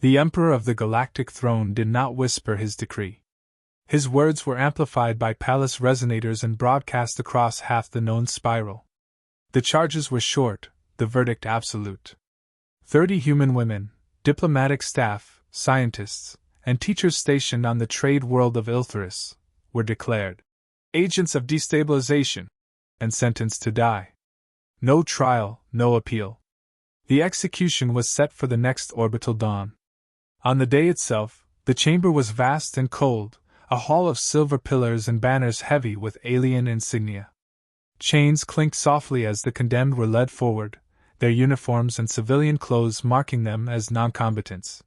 The Emperor of the Galactic Throne did not whisper his decree. His words were amplified by palace resonators and broadcast across half the known spiral. The charges were short, the verdict absolute. 30 human women, diplomatic staff, scientists, and teachers stationed on the trade world of Ruthless were declared agents of destabilization and sentenced to die. No trial, no appeal. The execution was set for the next orbital dawn. On the day itself, the chamber was vast and cold, a hall of silver pillars and banners heavy with alien insignia. Chains clinked softly as the condemned were led forward, their uniforms and civilian clothes marking them as non-combatants.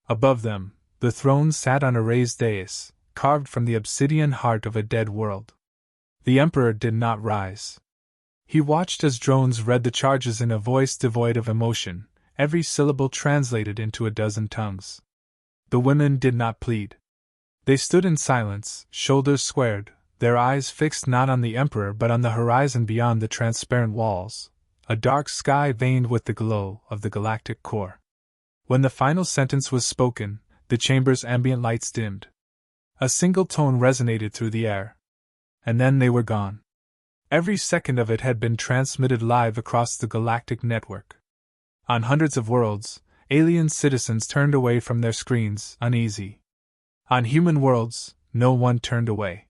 Above them, the throne sat on a raised dais, carved from the obsidian heart of a dead world. The Emperor did not rise. He watched as drones read the charges in a voice devoid of emotion, every syllable translated into a dozen tongues. The women did not plead. They stood in silence, shoulders squared, their eyes fixed not on the Emperor but on the horizon beyond the transparent walls, a dark sky veined with the glow of the galactic core. When the final sentence was spoken, the chamber's ambient lights dimmed. A single tone resonated through the air. And then they were gone. Every second of it had been transmitted live across the galactic network. On hundreds of worlds, alien citizens turned away from their screens, uneasy. On human worlds, no one turned away.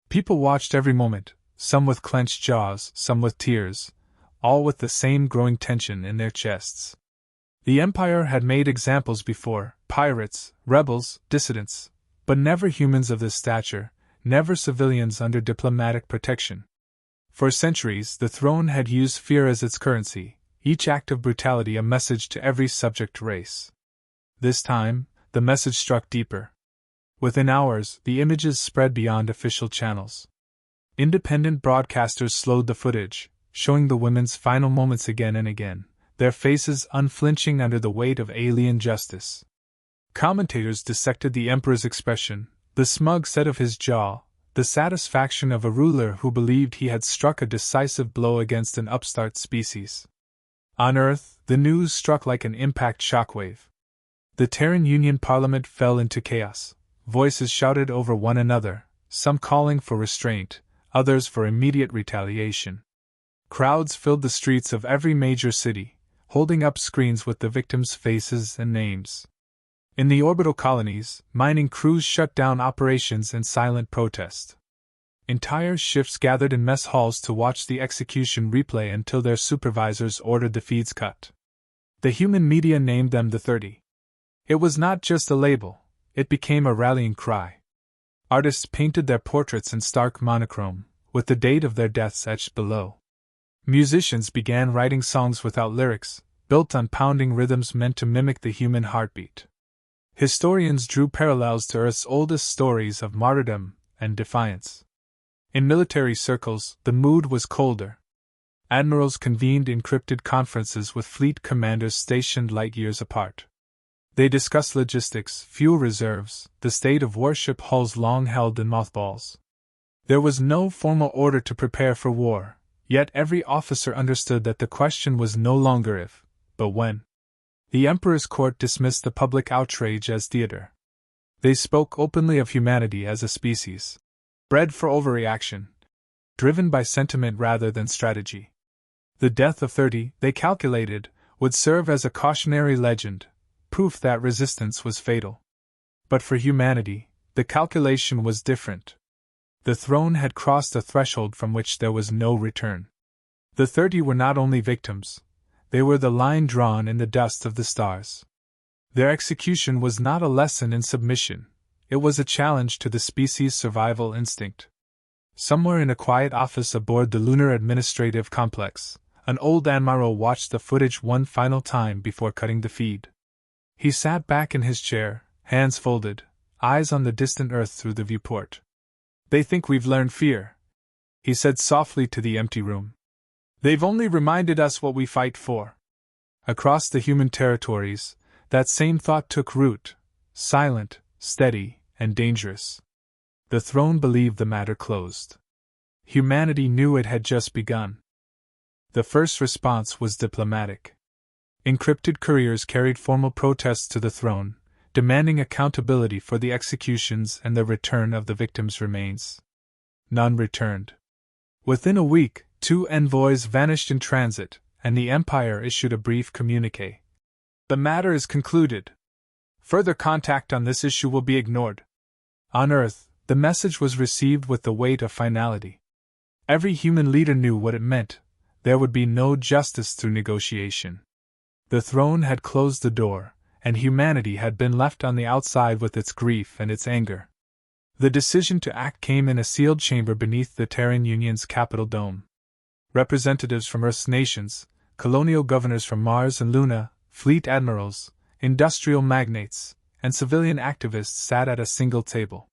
People watched every moment, some with clenched jaws, some with tears, all with the same growing tension in their chests. The Empire had made examples before, pirates, rebels, dissidents, but never humans of this stature, never civilians under diplomatic protection. For centuries, the throne had used fear as its currency, each act of brutality a message to every subject race. This time, the message struck deeper. Within hours, the images spread beyond official channels. Independent broadcasters slowed the footage, showing the women's final moments again and again, their faces unflinching under the weight of alien justice. Commentators dissected the Emperor's expression, the smug set of his jaw, the satisfaction of a ruler who believed he had struck a decisive blow against an upstart species. On Earth, the news struck like an impact shockwave. The Terran Union Parliament fell into chaos. Voices shouted over one another, some calling for restraint, others for immediate retaliation. Crowds filled the streets of every major city, holding up screens with the victims' faces and names. In the orbital colonies, mining crews shut down operations in silent protest. Entire shifts gathered in mess halls to watch the execution replay until their supervisors ordered the feeds cut. The human media named them the 30. It was not just a label, it became a rallying cry. Artists painted their portraits in stark monochrome, with the date of their deaths etched below. Musicians began writing songs without lyrics, built on pounding rhythms meant to mimic the human heartbeat. Historians drew parallels to Earth's oldest stories of martyrdom and defiance. In military circles, the mood was colder. Admirals convened encrypted conferences with fleet commanders stationed light years apart. They discussed logistics, fuel reserves, the state of warship hulls long held in mothballs. There was no formal order to prepare for war, yet every officer understood that the question was no longer if, but when. The Emperor's court dismissed the public outrage as theater. They spoke openly of humanity as a species, bred for overreaction, driven by sentiment rather than strategy. The death of 30, they calculated, would serve as a cautionary legend, proof that resistance was fatal. But for humanity, the calculation was different. The throne had crossed a threshold from which there was no return. The 30 were not only victims, they were the line drawn in the dust of the stars. Their execution was not a lesson in submission, it was a challenge to the species' survival instinct. Somewhere in a quiet office aboard the Lunar Administrative Complex, an old admiral watched the footage one final time before cutting the feed. He sat back in his chair, hands folded, eyes on the distant Earth through the viewport. "They think we've learned fear," he said softly to the empty room. "They've only reminded us what we fight for." Across the human territories, that same thought took root, silent, steady, and dangerous. The throne believed the matter closed. Humanity knew it had just begun. The first response was diplomatic. Encrypted couriers carried formal protests to the throne, demanding accountability for the executions and the return of the victims' remains. None returned. Within a week, 2 envoys vanished in transit, and the Empire issued a brief communiqué. The matter is concluded. Further contact on this issue will be ignored. On Earth, the message was received with the weight of finality. Every human leader knew what it meant. There would be no justice through negotiation. The throne had closed the door, and humanity had been left on the outside with its grief and its anger. The decision to act came in a sealed chamber beneath the Terran Union's Capitol dome. Representatives from Earth's nations, colonial governors from Mars and Luna, fleet admirals, industrial magnates, and civilian activists sat at a single table.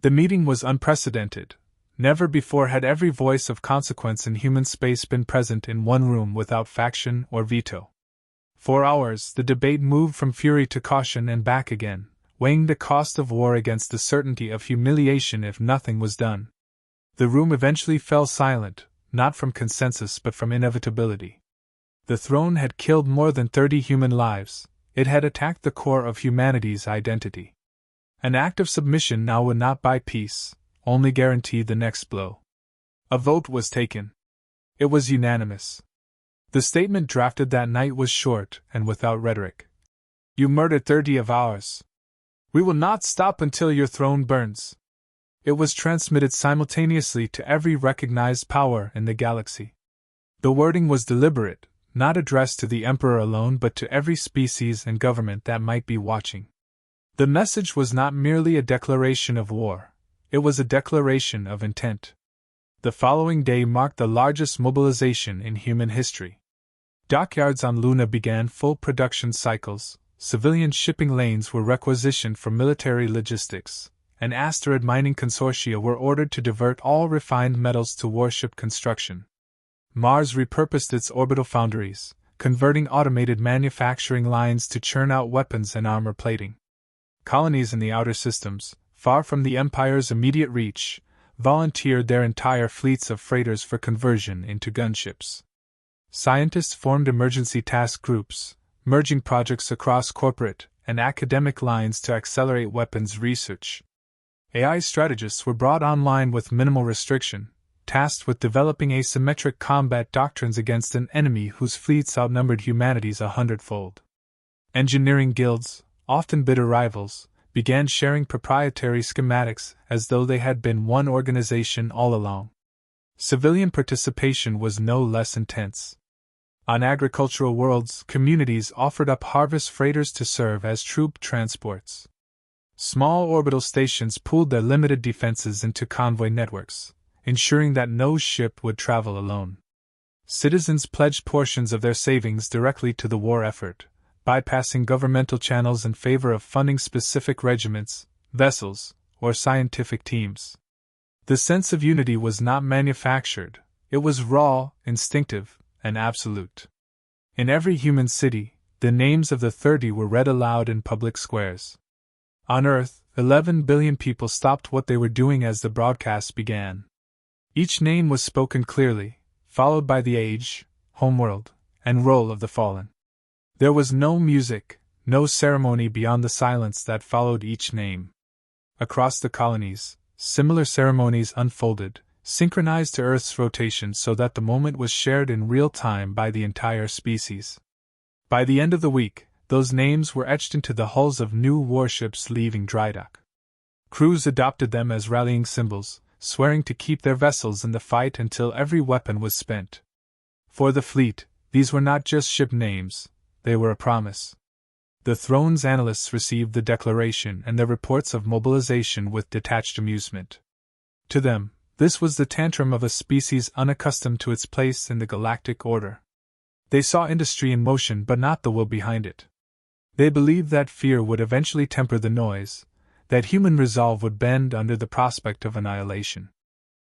The meeting was unprecedented. Never before had every voice of consequence in human space been present in one room without faction or veto. For hours, the debate moved from fury to caution and back again, weighing the cost of war against the certainty of humiliation if nothing was done. The room eventually fell silent, not from consensus but from inevitability. The throne had killed more than 30 human lives. It had attacked the core of humanity's identity. An act of submission now would not buy peace, only guarantee the next blow. A vote was taken. It was unanimous. The statement drafted that night was short and without rhetoric. You murdered 30 of ours. We will not stop until your throne burns. It was transmitted simultaneously to every recognized power in the galaxy. The wording was deliberate, not addressed to the Emperor alone but to every species and government that might be watching. The message was not merely a declaration of war, it was a declaration of intent. The following day marked the largest mobilization in human history. Dockyards on Luna began full production cycles, civilian shipping lanes were requisitioned for military logistics, and asteroid mining consortia were ordered to divert all refined metals to warship construction. Mars repurposed its orbital foundries, converting automated manufacturing lines to churn out weapons and armor plating. Colonies in the outer systems, far from the Empire's immediate reach, volunteered their entire fleets of freighters for conversion into gunships. Scientists formed emergency task groups, merging projects across corporate and academic lines to accelerate weapons research. AI strategists were brought online with minimal restriction, tasked with developing asymmetric combat doctrines against an enemy whose fleets outnumbered humanity's 100-fold. Engineering guilds, often bitter rivals, began sharing proprietary schematics as though they had been one organization all along. Civilian participation was no less intense. On agricultural worlds, communities offered up harvest freighters to serve as troop transports. Small orbital stations pooled their limited defenses into convoy networks, ensuring that no ship would travel alone. Citizens pledged portions of their savings directly to the war effort, bypassing governmental channels in favor of funding specific regiments, vessels, or scientific teams. The sense of unity was not manufactured, it was raw, instinctive, and absolute. In every human city, the names of the 30 were read aloud in public squares. On Earth, 11 billion people stopped what they were doing as the broadcast began. Each name was spoken clearly, followed by the age, homeworld, and role of the fallen. There was no music, no ceremony beyond the silence that followed each name. Across the colonies, similar ceremonies unfolded, synchronized to Earth's rotation so that the moment was shared in real time by the entire species. By the end of the week, those names were etched into the hulls of new warships leaving drydock. Crews adopted them as rallying symbols, swearing to keep their vessels in the fight until every weapon was spent. For the fleet, these were not just ship names, they were a promise. The throne's analysts received the declaration and their reports of mobilization with detached amusement. To them, this was the tantrum of a species unaccustomed to its place in the galactic order. They saw industry in motion but not the will behind it. They believed that fear would eventually temper the noise, that human resolve would bend under the prospect of annihilation.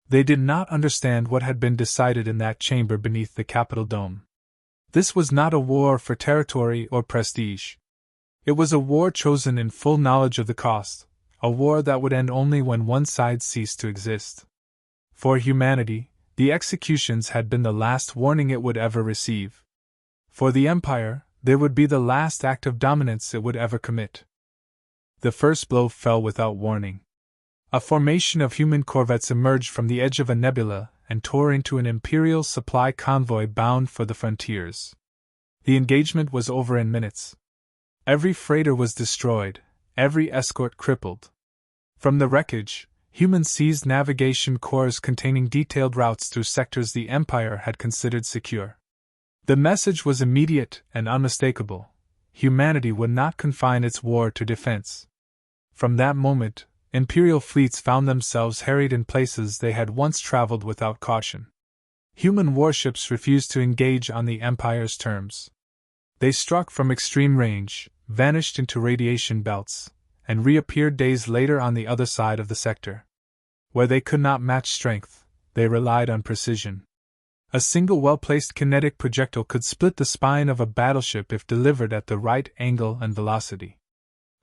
They did not understand what had been decided in that chamber beneath the Capitol dome. This was not a war for territory or prestige. It was a war chosen in full knowledge of the cost, a war that would end only when one side ceased to exist. For humanity, the executions had been the last warning it would ever receive. For the Empire, There would be the last act of dominance it would ever commit. The first blow fell without warning. A formation of human corvettes emerged from the edge of a nebula and tore into an Imperial supply convoy bound for the frontiers. The engagement was over in minutes. Every freighter was destroyed, every escort crippled. From the wreckage, humans seized navigation cores containing detailed routes through sectors the Empire had considered secure. The message was immediate and unmistakable. Humanity would not confine its war to defense. From that moment, Imperial fleets found themselves harried in places they had once traveled without caution. Human warships refused to engage on the Empire's terms. They struck from extreme range, vanished into radiation belts, and reappeared days later on the other side of the sector. Where they could not match strength, they relied on precision. A single well-placed kinetic projectile could split the spine of a battleship if delivered at the right angle and velocity.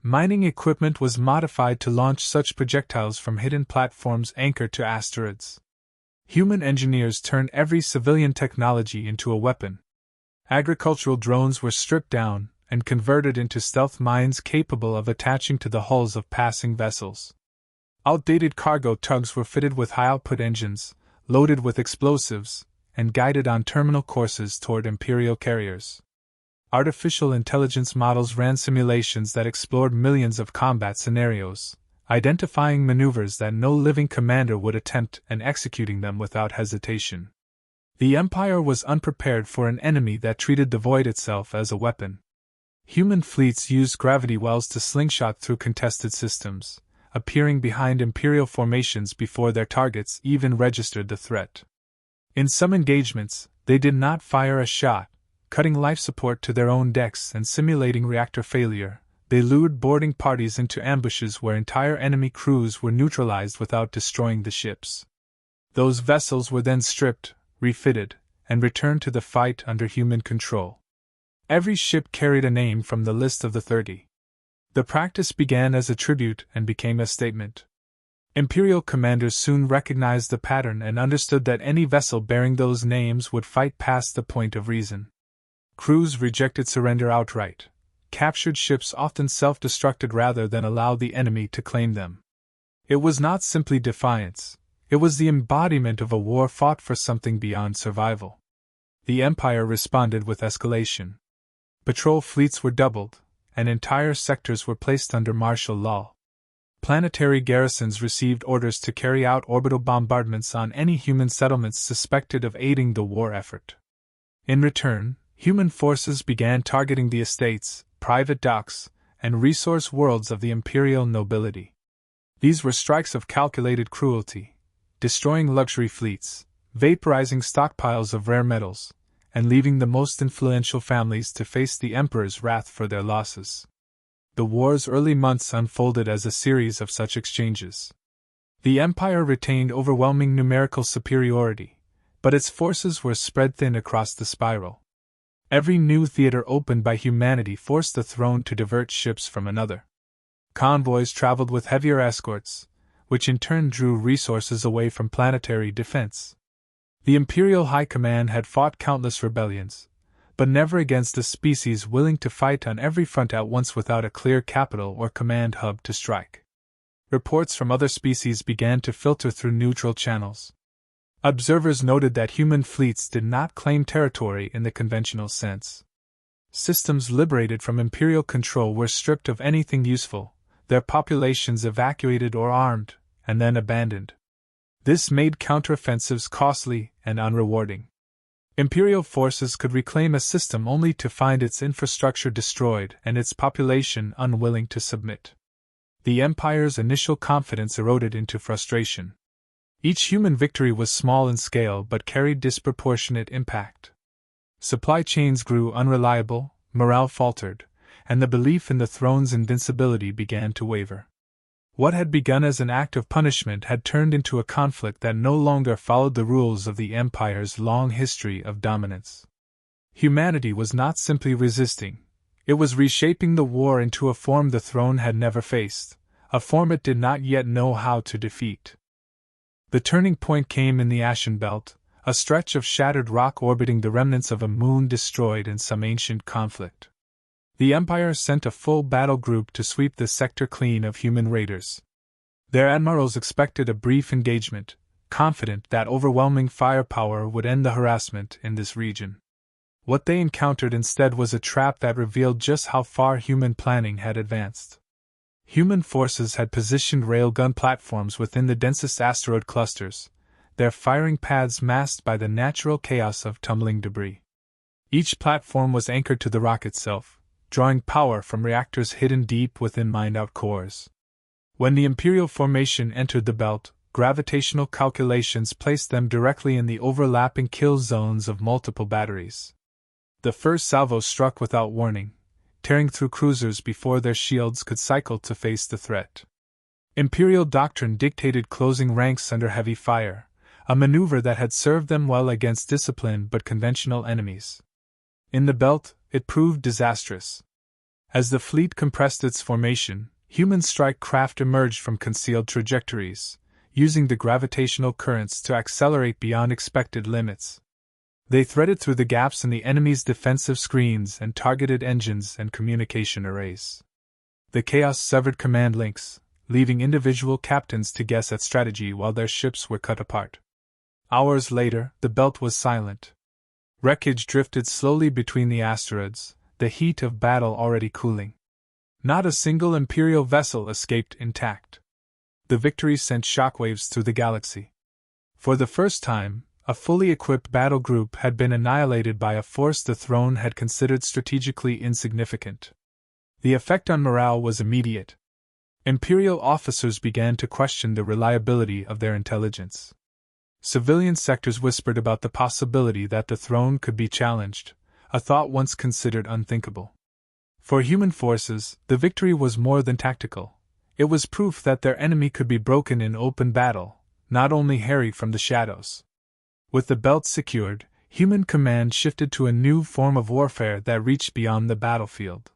Mining equipment was modified to launch such projectiles from hidden platforms anchored to asteroids. Human engineers turned every civilian technology into a weapon. Agricultural drones were stripped down and converted into stealth mines capable of attaching to the hulls of passing vessels. Outdated cargo tugs were fitted with high-output engines, loaded with explosives, and guided on terminal courses toward Imperial carriers. Artificial intelligence models ran simulations that explored millions of combat scenarios, identifying maneuvers that no living commander would attempt and executing them without hesitation. The Empire was unprepared for an enemy that treated the void itself as a weapon. Human fleets used gravity wells to slingshot through contested systems, appearing behind Imperial formations before their targets even registered the threat. In some engagements, they did not fire a shot, cutting life support to their own decks and simulating reactor failure. They lured boarding parties into ambushes where entire enemy crews were neutralized without destroying the ships. Those vessels were then stripped, refitted, and returned to the fight under human control. Every ship carried a name from the list of the 30. The practice began as a tribute and became a statement. Imperial commanders soon recognized the pattern and understood that any vessel bearing those names would fight past the point of reason. Crews rejected surrender outright. Captured ships often self-destructed rather than allow the enemy to claim them. It was not simply defiance, it was the embodiment of a war fought for something beyond survival. The Empire responded with escalation. Patrol fleets were doubled, and entire sectors were placed under martial law. Planetary garrisons received orders to carry out orbital bombardments on any human settlements suspected of aiding the war effort. In return, human forces began targeting the estates, private docks, and resource worlds of the imperial nobility. These were strikes of calculated cruelty, destroying luxury fleets, vaporizing stockpiles of rare metals, and leaving the most influential families to face the emperor's wrath for their losses. The war's early months unfolded as a series of such exchanges. The Empire retained overwhelming numerical superiority, but its forces were spread thin across the spiral. Every new theater opened by humanity forced the throne to divert ships from another. Convoys traveled with heavier escorts, which in turn drew resources away from planetary defense. The Imperial High Command had fought countless rebellions, but never against a species willing to fight on every front at once without a clear capital or command hub to strike. Reports from other species began to filter through neutral channels. Observers noted that human fleets did not claim territory in the conventional sense. Systems liberated from Imperial control were stripped of anything useful, their populations evacuated or armed, and then abandoned. This made counteroffensives costly and unrewarding. Imperial forces could reclaim a system only to find its infrastructure destroyed and its population unwilling to submit. The Empire's initial confidence eroded into frustration. Each human victory was small in scale but carried disproportionate impact. Supply chains grew unreliable, morale faltered, and the belief in the throne's invincibility began to waver. What had begun as an act of punishment had turned into a conflict that no longer followed the rules of the Empire's long history of dominance. Humanity was not simply resisting, it was reshaping the war into a form the throne had never faced, a form it did not yet know how to defeat. The turning point came in the Ashen Belt, a stretch of shattered rock orbiting the remnants of a moon destroyed in some ancient conflict. The Empire sent a full battle group to sweep the sector clean of human raiders. Their admirals expected a brief engagement, confident that overwhelming firepower would end the harassment in this region. What they encountered instead was a trap that revealed just how far human planning had advanced. Human forces had positioned railgun platforms within the densest asteroid clusters, their firing paths masked by the natural chaos of tumbling debris. Each platform was anchored to the rock itself, drawing power from reactors hidden deep within mined-out cores. When the Imperial formation entered the belt, gravitational calculations placed them directly in the overlapping kill zones of multiple batteries. The first salvo struck without warning, tearing through cruisers before their shields could cycle to face the threat. Imperial doctrine dictated closing ranks under heavy fire, a maneuver that had served them well against disciplined but conventional enemies. In the belt, it proved disastrous. As the fleet compressed its formation, human strike craft emerged from concealed trajectories, using the gravitational currents to accelerate beyond expected limits. They threaded through the gaps in the enemy's defensive screens and targeted engines and communication arrays. The chaos severed command links, leaving individual captains to guess at strategy while their ships were cut apart. Hours later, the belt was silent. Wreckage drifted slowly between the asteroids, the heat of battle already cooling. Not a single Imperial vessel escaped intact. The victory sent shockwaves through the galaxy. For the first time, a fully equipped battle group had been annihilated by a force the throne had considered strategically insignificant. The effect on morale was immediate. Imperial officers began to question the reliability of their intelligence. Civilian sectors whispered about the possibility that the throne could be challenged, a thought once considered unthinkable. For human forces, the victory was more than tactical. It was proof that their enemy could be broken in open battle, not only harried from the shadows. With the belt secured, human command shifted to a new form of warfare that reached beyond the battlefield.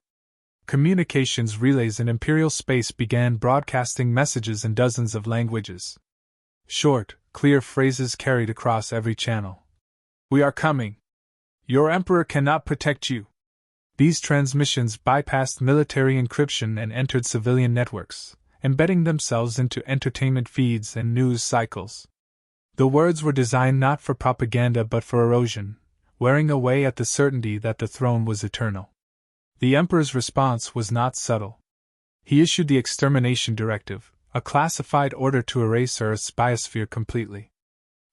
Communications relays in Imperial space began broadcasting messages in dozens of languages. Short, clear phrases carried across every channel. "We are coming. Your Emperor cannot protect you." These transmissions bypassed military encryption and entered civilian networks, embedding themselves into entertainment feeds and news cycles. The words were designed not for propaganda but for erosion, wearing away at the certainty that the throne was eternal. The Emperor's response was not subtle. He issued the extermination directive, a classified order to erase Earth's biosphere completely.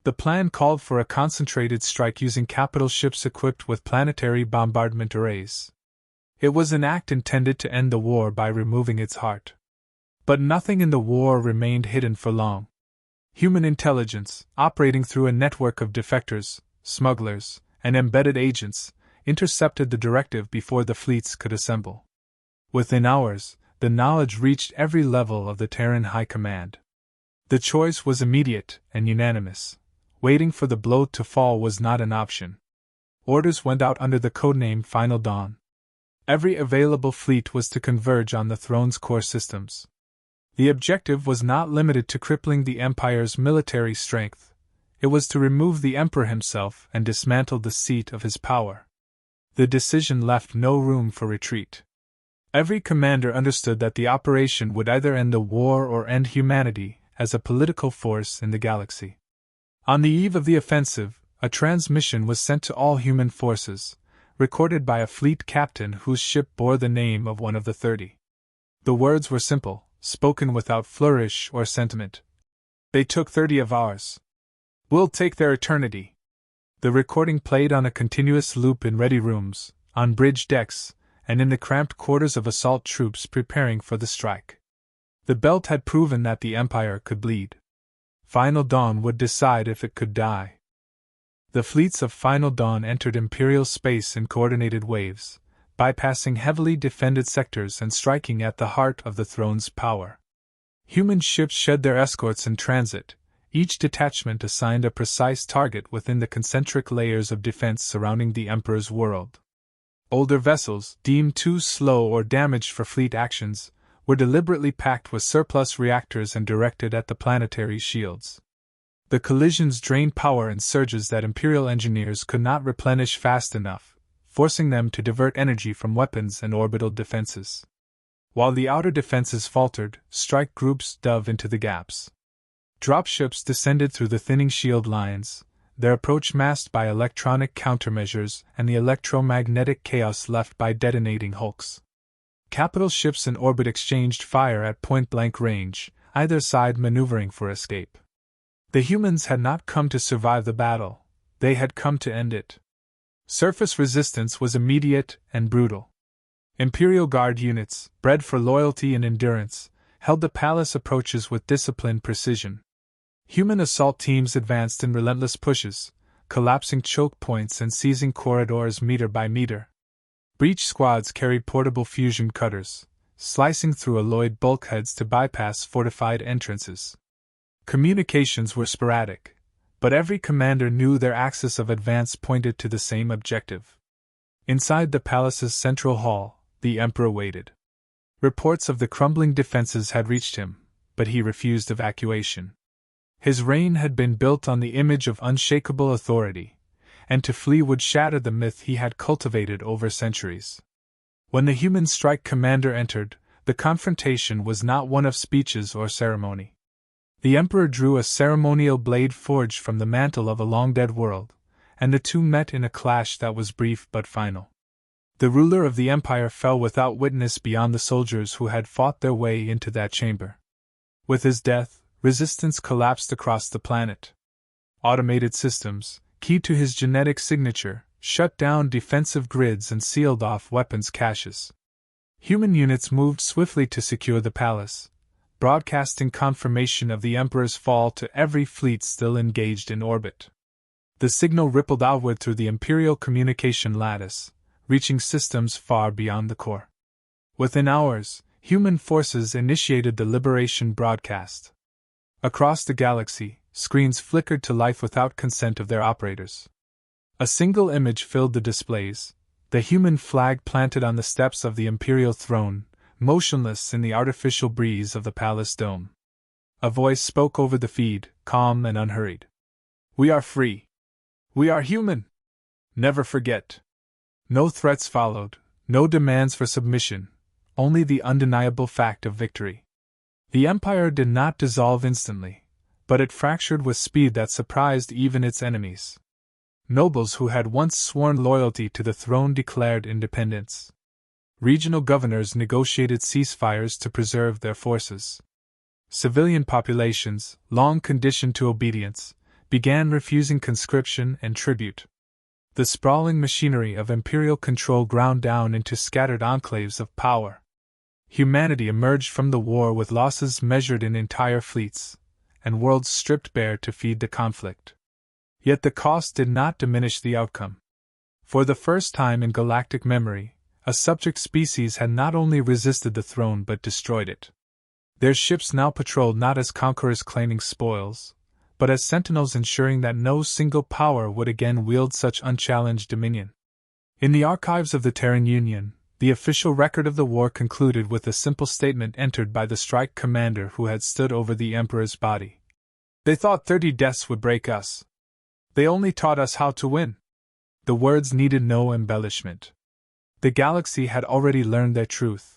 The plan called for a concentrated strike using capital ships equipped with planetary bombardment arrays. It was an act intended to end the war by removing its heart. But nothing in the war remained hidden for long. Human intelligence, operating through a network of defectors, smugglers, and embedded agents, intercepted the directive before the fleets could assemble. Within hours, the knowledge reached every level of the Terran High Command. The choice was immediate and unanimous. Waiting for the blow to fall was not an option. Orders went out under the codename Final Dawn. Every available fleet was to converge on the throne's core systems. The objective was not limited to crippling the Empire's military strength. It was to remove the Emperor himself and dismantle the seat of his power. The decision left no room for retreat. Every commander understood that the operation would either end the war or end humanity as a political force in the galaxy. On the eve of the offensive, a transmission was sent to all human forces, recorded by a fleet captain whose ship bore the name of one of the 30. The words were simple, spoken without flourish or sentiment. "They took 30 of ours. We'll take their eternity." The recording played on a continuous loop in ready rooms, on bridge decks, and in the cramped quarters of assault troops preparing for the strike. The belt had proven that the Empire could bleed. Final Dawn would decide if it could die. The fleets of Final Dawn entered Imperial space in coordinated waves, bypassing heavily defended sectors and striking at the heart of the throne's power. Human ships shed their escorts in transit, each detachment assigned a precise target within the concentric layers of defense surrounding the Emperor's world. Older vessels, deemed too slow or damaged for fleet actions, were deliberately packed with surplus reactors and directed at the planetary shields. The collisions drained power in surges that Imperial engineers could not replenish fast enough, forcing them to divert energy from weapons and orbital defenses. While the outer defenses faltered, strike groups dove into the gaps. Dropships descended through the thinning shield lines, their approach masked by electronic countermeasures and the electromagnetic chaos left by detonating hulks. Capital ships in orbit exchanged fire at point-blank range, either side maneuvering for escape. The humans had not come to survive the battle, they had come to end it. Surface resistance was immediate and brutal. Imperial Guard units, bred for loyalty and endurance, held the palace approaches with disciplined precision. Human assault teams advanced in relentless pushes, collapsing choke points and seizing corridors meter by meter. Breach squads carried portable fusion cutters, slicing through alloyed bulkheads to bypass fortified entrances. Communications were sporadic, but every commander knew their axis of advance pointed to the same objective. Inside the palace's central hall, the Emperor waited. Reports of the crumbling defenses had reached him, but he refused evacuation. His reign had been built on the image of unshakable authority, and to flee would shatter the myth he had cultivated over centuries. When the human strike commander entered, the confrontation was not one of speeches or ceremony. The Emperor drew a ceremonial blade forged from the mantle of a long-dead world, and the two met in a clash that was brief but final. The ruler of the Empire fell without witness beyond the soldiers who had fought their way into that chamber. With his death, resistance collapsed across the planet. Automated systems, keyed to his genetic signature, shut down defensive grids and sealed off weapons caches. Human units moved swiftly to secure the palace, broadcasting confirmation of the Emperor's fall to every fleet still engaged in orbit. The signal rippled outward through the Imperial communication lattice, reaching systems far beyond the core. Within hours, human forces initiated the liberation broadcast. Across the galaxy, screens flickered to life without consent of their operators. A single image filled the displays, the human flag planted on the steps of the Imperial throne, motionless in the artificial breeze of the palace dome. A voice spoke over the feed, calm and unhurried. "We are free. We are human. Never forget." No threats followed, no demands for submission, only the undeniable fact of victory. The Empire did not dissolve instantly, but it fractured with speed that surprised even its enemies. Nobles who had once sworn loyalty to the throne declared independence. Regional governors negotiated ceasefires to preserve their forces. Civilian populations, long conditioned to obedience, began refusing conscription and tribute. The sprawling machinery of imperial control ground down into scattered enclaves of power. Humanity emerged from the war with losses measured in entire fleets, and worlds stripped bare to feed the conflict. Yet the cost did not diminish the outcome. For the first time in galactic memory, a subject species had not only resisted the throne but destroyed it. Their ships now patrolled not as conquerors claiming spoils, but as sentinels ensuring that no single power would again wield such unchallenged dominion. In the archives of the Terran Union, the official record of the war concluded with a simple statement entered by the strike commander who had stood over the Emperor's body. "They thought 30 deaths would break us. They only taught us how to win." The words needed no embellishment. The galaxy had already learned their truth.